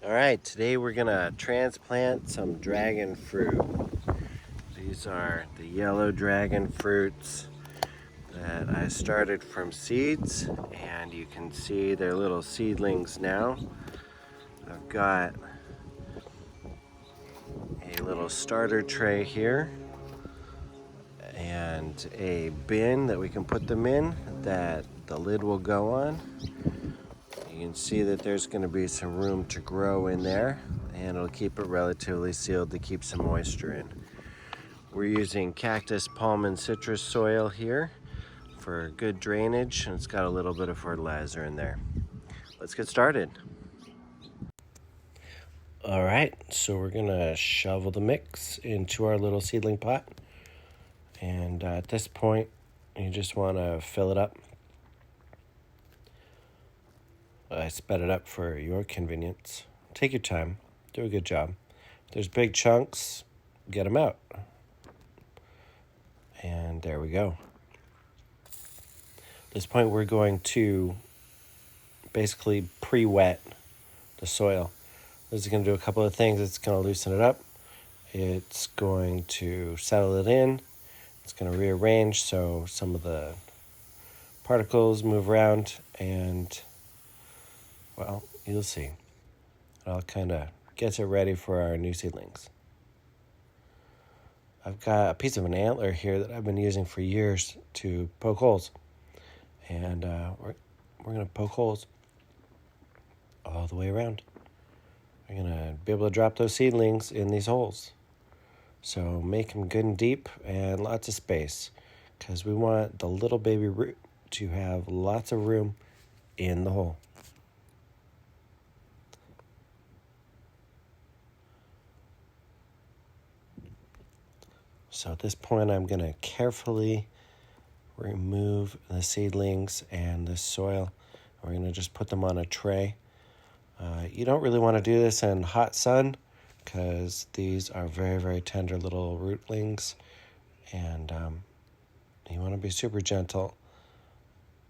All right, today we're gonna transplant some dragon fruit. These are the yellow dragon fruits that I started from seeds, and you can see they're little seedlings now. I've got a little starter tray here and a bin that we can put them in that the lid will go on. You can see that there's going to be some room to grow in there, and it'll keep it relatively sealed to keep some moisture in. We're using cactus, palm, and citrus soil here for good drainage, and it's got a little bit of fertilizer in there. Let's get started. All right, so we're gonna shovel the mix into our little seedling pot, and at this point you just want to fill it up. I sped it up for your convenience. Take your time, do a good job. If there's big chunks, get them out. And there we go. At this point we're going to basically pre-wet the soil. This is going to do a couple of things. It's going to loosen it up. It's going to settle it in. It's going to rearrange so some of the particles move around, and, well, you'll see. It all kind of gets it ready for our new seedlings. I've got a piece of an antler here that I've been using for years to poke holes. And we're going to poke holes all the way around. We're going to be able to drop those seedlings in these holes. So make them good and deep and lots of space, because we want the little baby root to have lots of room in the hole. So at this point, I'm going to carefully remove the seedlings and the soil. We're going to just put them on a tray. You don't really want to do this in hot sun, because these are very, very tender little rootlings, and you want to be super gentle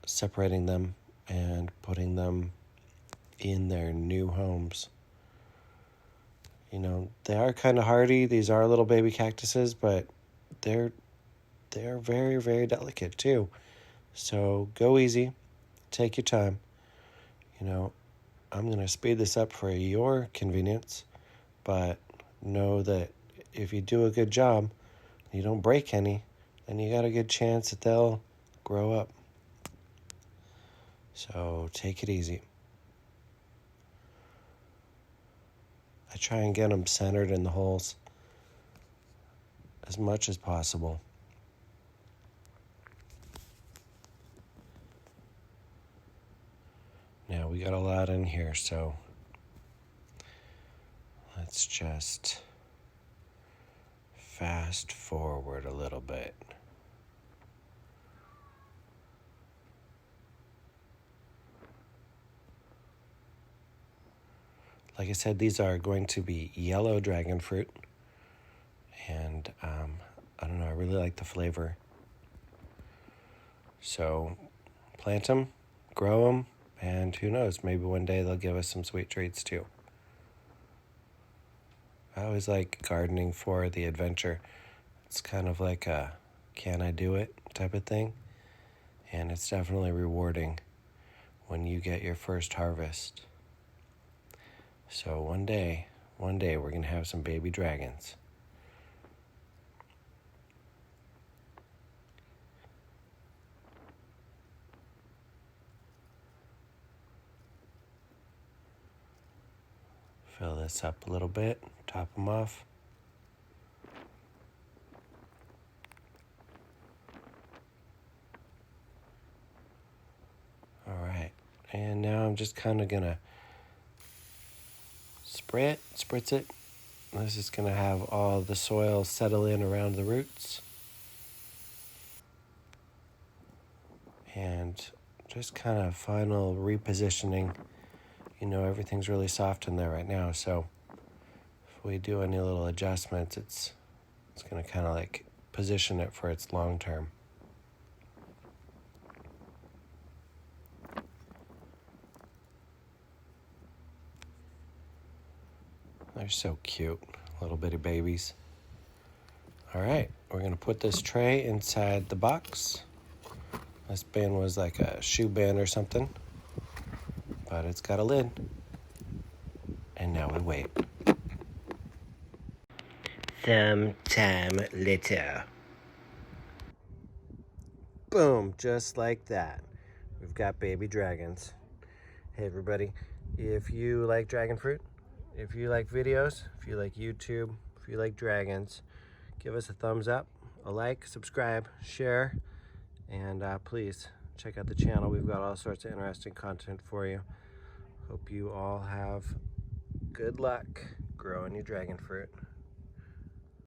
separating them and putting them in their new homes. You know, they are kind of hardy. These are little baby cactuses, but they're very, very delicate too. So go easy, take your time. You know, I'm going to speed this up for your convenience, but know that if you do a good job, you don't break any, then you got a good chance that they'll grow up. So take it easy. I try and get them centered in the holes as much as possible. Now we got a lot in here, so let's just fast forward a little bit. Like I said, these are going to be yellow dragon fruit, and I don't know, I really like the flavor. So plant them, grow them, and who knows, maybe one day they'll give us some sweet treats too. I always like gardening for the adventure. It's kind of like a can I do it type of thing, and it's definitely rewarding when you get your first harvest. So one day we're going to have some baby dragons. Fill this up a little bit, top them off. All right, and now I'm just kind of going to spritz it. This is going to have all the soil settle in around the roots. And just kind of final repositioning. You know, everything's really soft in there right now, so if we do any little adjustments, it's going to kind of like position it for its long term. They're so cute, little bitty babies. All right, we're gonna put this tray inside the box. This bin was like a shoe bin or something, but it's got a lid. And now we wait. Sometime later. Boom, just like that. We've got baby dragons. Hey everybody, if you like dragon fruit, if you like videos, if you like YouTube, if you like dragons, give us a thumbs up, a like, subscribe, share, and please check out the channel. We've got all sorts of interesting content for you. Hope you all have good luck growing your dragon fruit.